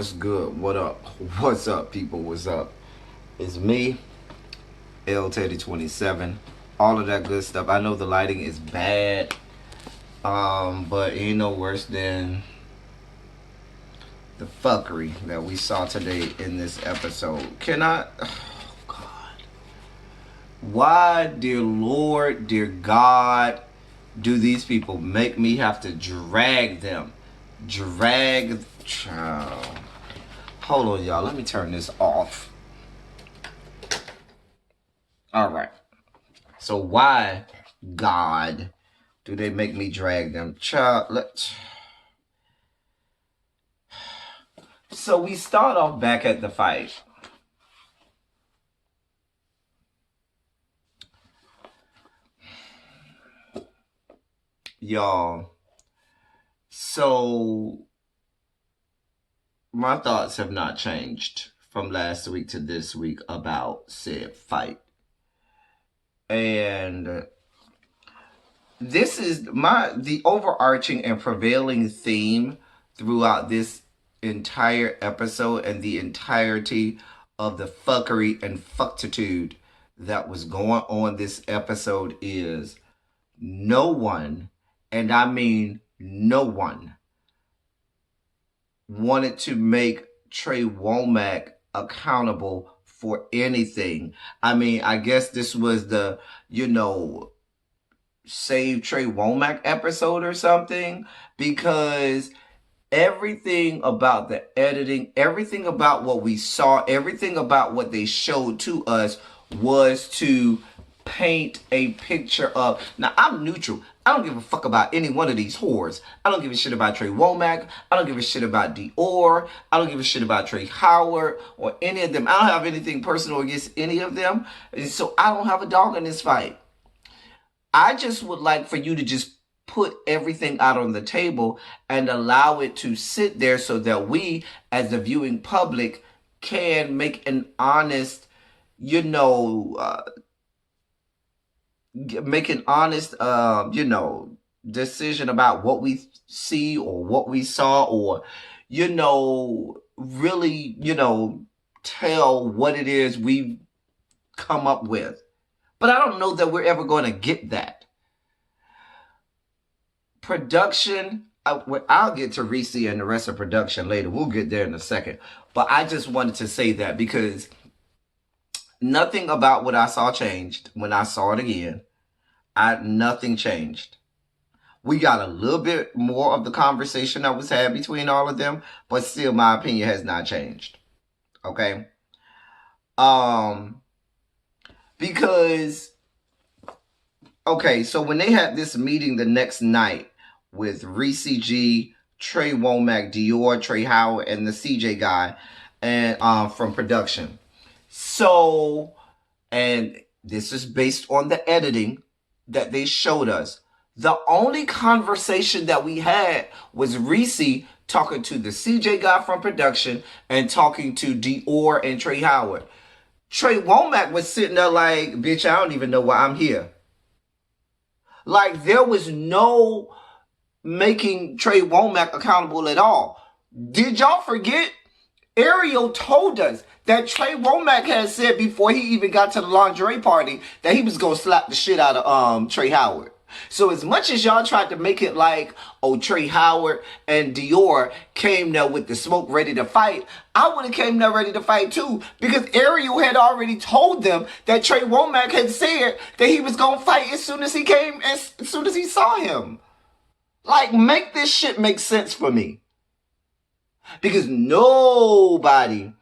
What's good? What up? What's up, people? What's up? It's me, L Teddy 27. All of that good stuff. I know the lighting is bad, but it ain't no worse than the fuckery that we saw today in this episode. Can I? Oh, God. Why, dear Lord, dear God, do these people make me have to drag them? Child. Hold on, y'all. Let me turn this off. All right. So why, God, do they make me drag them? Child, So we start off back at the fight. Y'all. So my thoughts have not changed from last week to this week about said fight. And this is the overarching and prevailing theme throughout this entire episode and the entirety of the fuckery and fucktitude that was going on this episode is no one, and I mean no one, wanted to make Trey Womack accountable for anything. I mean, I guess this was the, Save Trey Womack episode or something, because everything about the editing, everything about what we saw, everything about what they showed to us was to paint a picture of, now I'm neutral. I don't give a fuck about any one of these whores. I don't give a shit about Trey Womack. I don't give a shit about Dior. I don't give a shit about Trey Howard or any of them. I don't have anything personal against any of them. So I don't have a dog in this fight. I just would like for you to just put everything out on the table and allow it to sit there so that we, as the viewing public, can make an honest, decision about what we see or what we saw, or, really, tell what it is we've come up with. But I don't know that we're ever going to get that. Production, I'll get to Reese and the rest of production later. We'll get there in a second. But I just wanted to say that because nothing about what I saw changed when I saw it again. Nothing changed. We got a little bit more of the conversation that was had between all of them, but still my opinion has not changed. Okay? Because, okay, so when they had this meeting the next night with Reese G, Trey Womack, Dior, Trey Howard, and the CJ guy, and from production. So, and this is based on the editing that they showed us. The only conversation that we had was Reese talking to the CJ guy from production and talking to Dior and Trey Howard. Trey Womack was sitting there like, bitch, I don't even know why I'm here. Like, there was no making Trey Womack accountable at all. Did y'all forget? Ariel told us that Trey Womack had said before he even got to the lingerie party that he was going to slap the shit out of Trey Howard. So as much as y'all tried to make it like, oh, Trey Howard and Dior came there with the smoke ready to fight, I would have came there ready to fight too, because Ariel had already told them that Trey Womack had said that he was going to fight as soon as he came, as soon as he saw him. Like, make this shit make sense for me. Because nobody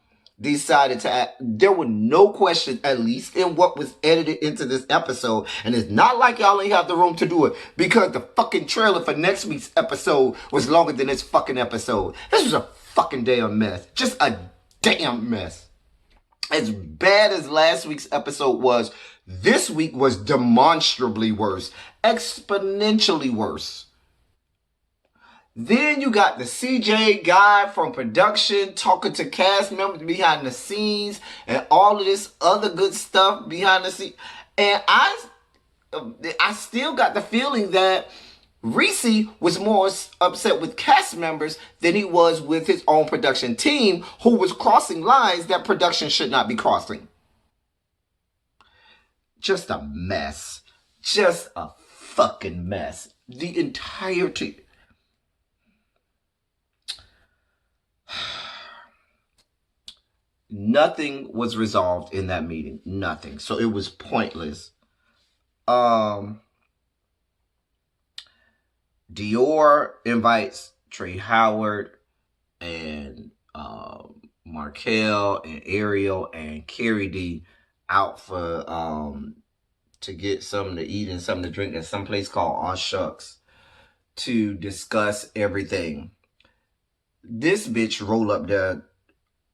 decided to act. There were no questions, at least in what was edited into this episode. And it's not like y'all ain't have the room to do it, because the fucking trailer for next week's episode was longer than this fucking episode. This was a fucking damn mess. Just a damn mess. As bad as last week's episode was, this week was demonstrably worse. Exponentially worse. Then you got the CJ guy from production talking to cast members behind the scenes and all of this other good stuff behind the scenes. And I still got the feeling that Reese was more upset with cast members than he was with his own production team, who was crossing lines that production should not be crossing. Just a mess. Just a fucking mess. The entirety. Nothing was resolved in that meeting. Nothing. So it was pointless. Dior invites Trey Howard and Markel and Ariel and Carrie D out for to get something to eat and something to drink at some place called Aw Shucks to discuss everything. This bitch roll up there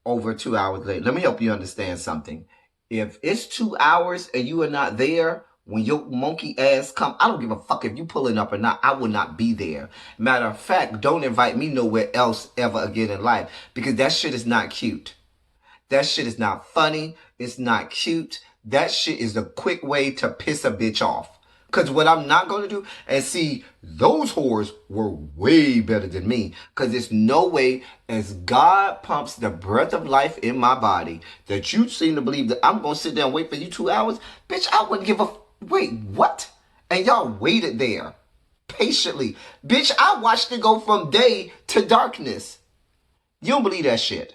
over 2 hours late. Let me help you understand something. If it's 2 hours and you are not there, when your monkey ass come, I don't give a fuck if you pulling up or not. I will not be there. Matter of fact, don't invite me nowhere else ever again in life, because that shit is not cute. That shit is not funny. It's not cute. That shit is a quick way to piss a bitch off. Because what I'm not going to do, and see, those whores were way better than me. Because there's no way, as God pumps the breath of life in my body, that you seem to believe that I'm going to sit there and wait for you 2 hours. Bitch, I wouldn't give a... Wait, what? And y'all waited there patiently. Bitch, I watched it go from day to darkness. You don't believe that shit.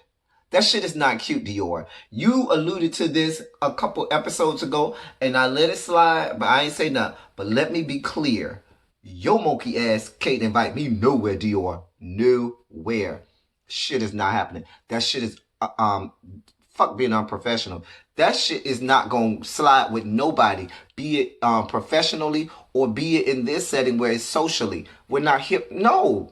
That shit is not cute, Dior. You alluded to this a couple episodes ago, and I let it slide, but I ain't say nothing. But let me be clear. Your monkey ass can't invite me nowhere, Dior. Nowhere. Shit is not happening. That shit is, fuck being unprofessional. That shit is not going to slide with nobody, be it professionally or be it in this setting where it's socially. We're not here. No.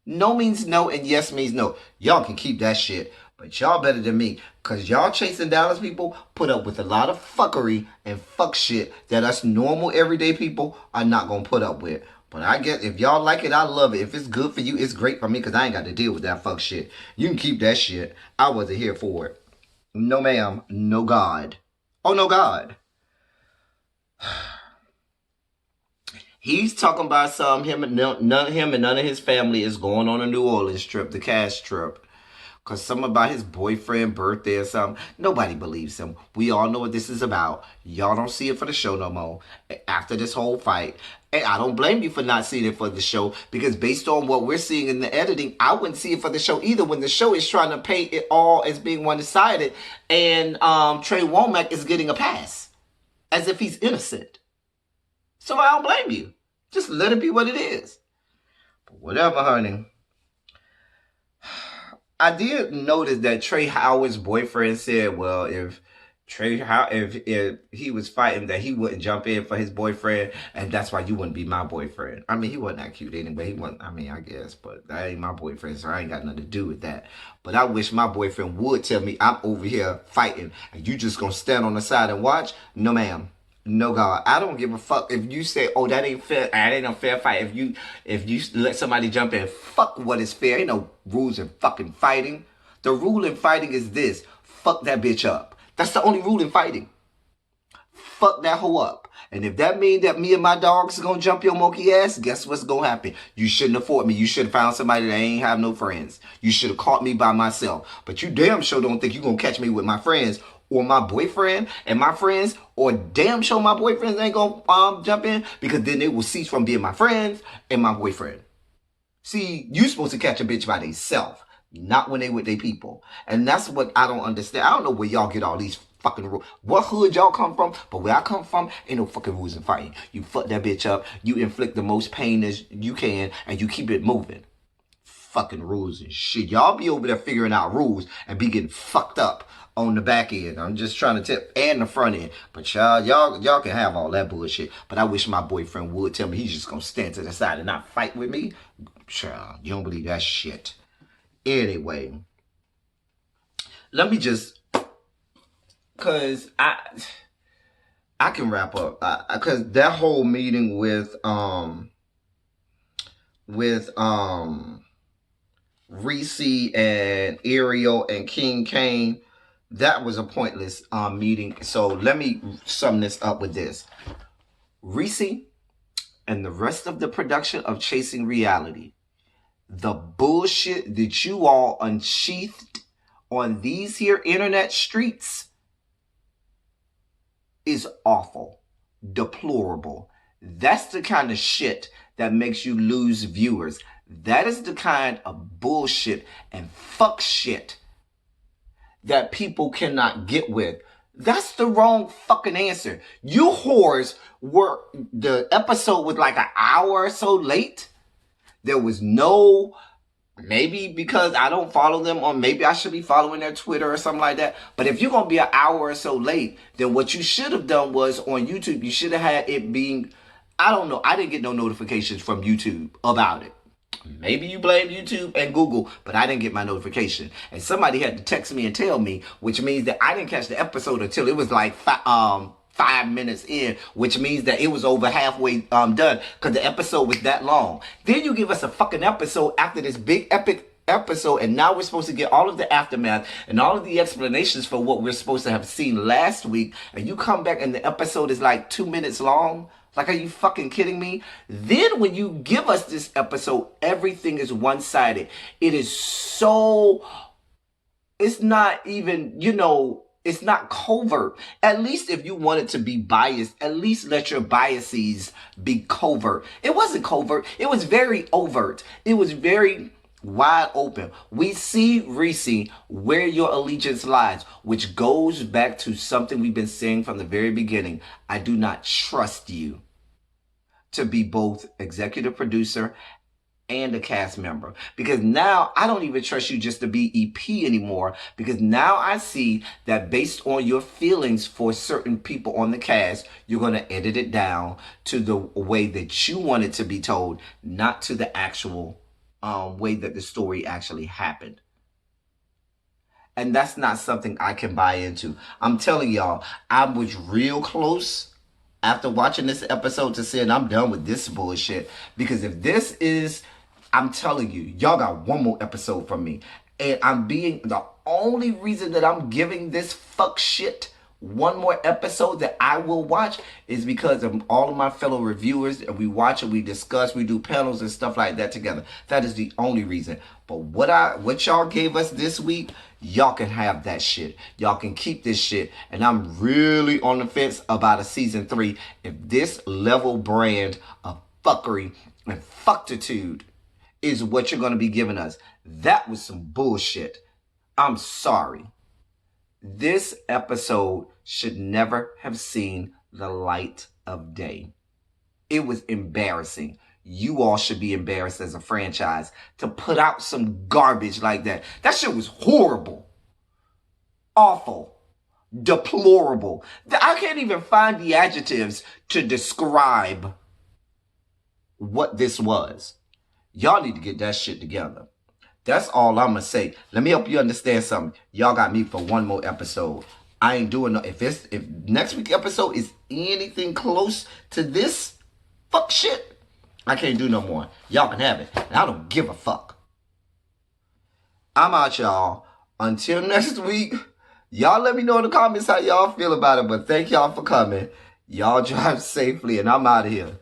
No means no and yes means no. Y'all can keep that shit. But y'all better than me, because y'all chasing Dallas people put up with a lot of fuckery and fuck shit that us normal everyday people are not going to put up with. But I guess if y'all like it, I love it. If it's good for you, it's great for me, because I ain't got to deal with that fuck shit. You can keep that shit. I wasn't here for it. No ma'am. No God. Oh, no God. He's talking about some him and none of his family is going on a New Orleans trip, the cash trip. Because something about his boyfriend birthday or something. Nobody believes him. We all know what this is about. Y'all don't see it for the show no more. After this whole fight. And I don't blame you for not seeing it for the show. Because based on what we're seeing in the editing, I wouldn't see it for the show either. When the show is trying to paint it all as being one-sided. And Trey Womack is getting a pass. As if he's innocent. So I don't blame you. Just let it be what it is. But whatever, honey. I did notice that Trey Howard's boyfriend said, well, if he was fighting, that he wouldn't jump in for his boyfriend, and that's why you wouldn't be my boyfriend. I mean, he wasn't that cute anyway. He wasn't, I mean, I guess, but that ain't my boyfriend, so I ain't got nothing to do with that. But I wish my boyfriend would tell me I'm over here fighting, and you just gonna stand on the side and watch? No, ma'am. No, God. I don't give a fuck if you say, oh, that ain't fair. That ain't a fair fight. If you let somebody jump in, fuck what is fair. Ain't no rules in fucking fighting. The rule in fighting is this. Fuck that bitch up. That's the only rule in fighting. Fuck that hoe up. And if that means that me and my dogs are going to jump your monkey ass, guess what's going to happen? You shouldn't have fought me. You should have found somebody that ain't have no friends. You should have caught me by myself. But you damn sure don't think you're going to catch me with my friends or my boyfriend and my friends, or damn sure my boyfriends ain't gonna jump in, because then they will cease from being my friends and my boyfriend. See, you supposed to catch a bitch by themselves, not when they with their people. And that's what I don't understand. I don't know where y'all get all these fucking rules. What hood y'all come from? But where I come from, ain't no fucking rules in fighting. You fuck that bitch up, you inflict the most pain as you can, and you keep it moving. Fucking rules and shit. Y'all be over there figuring out rules and be getting fucked up on the back end. I'm just trying to tip, and the front end. But y'all can have all that bullshit. But I wish my boyfriend would tell me he's just gonna stand to the side and not fight with me. Child, you don't believe that shit. Anyway, let me just, cause I can wrap up. Cause that whole meeting with Reese and Ariel and King Kane, that was a pointless meeting. So let me sum this up with this. Reese and the rest of the production of Chasing Reality. The bullshit that you all unsheathed on these here internet streets is awful, deplorable. That's the kind of shit that makes you lose viewers. That is the kind of bullshit and fuck shit that people cannot get with. That's the wrong fucking answer. You whores were, the episode was like an hour or so late. There was no, maybe because I don't follow them, or maybe I should be following their Twitter or something like that. But if you're going to be an hour or so late, then what you should have done was on YouTube, you should have had it being, I don't know, I didn't get no notifications from YouTube about it. Maybe you blame YouTube and Google, but I didn't get my notification. And somebody had to text me and tell me, which means that I didn't catch the episode until it was like 5 minutes in, which means that it was over halfway done because the episode was that long. Then you give us a fucking episode after this big epic episode, and now we're supposed to get all of the aftermath and all of the explanations for what we're supposed to have seen last week, and you come back and the episode is like 2 minutes long. Like, are you fucking kidding me? Then when you give us this episode, everything is one-sided. It is so, it's not even, it's not covert. At least if you wanted to be biased, at least let your biases be covert. It wasn't covert. It was very overt. It was very wide open. We see, Reese, where your allegiance lies, which goes back to something we've been saying from the very beginning. I do not trust you to be both executive producer and a cast member, because now I don't even trust you just to be EP anymore, because now I see that based on your feelings for certain people on the cast, you're going to edit it down to the way that you want it to be told, not to the actual way that the story actually happened. And that's not something I can buy into. I'm telling y'all, I was real close after watching this episode to saying I'm done with this bullshit. Because if this is, I'm telling you, y'all got one more episode from me. And the only reason that I'm giving this fuck shit one more episode that I will watch is because of all of my fellow reviewers, and we watch and we discuss, we do panels and stuff like that together. That is the only reason. But what y'all gave us this week, y'all can have that shit. Y'all can keep this shit. And I'm really on the fence about a season 3 if this level brand of fuckery and fucktitude is what you're going to be giving us. That was some bullshit. I'm sorry. This episode should never have seen the light of day. It was embarrassing. You all should be embarrassed as a franchise to put out some garbage like that. That shit was horrible. Awful. Deplorable. I can't even find the adjectives to describe what this was. Y'all need to get that shit together. That's all I'm going to say. Let me help you understand something. Y'all got me for one more episode. I ain't doing no, if next week's episode is anything close to this fuck shit, I can't do no more. Y'all can have it. And I don't give a fuck. I'm out, y'all. Until next week, y'all let me know in the comments how y'all feel about it. But thank y'all for coming. Y'all drive safely, and I'm out of here.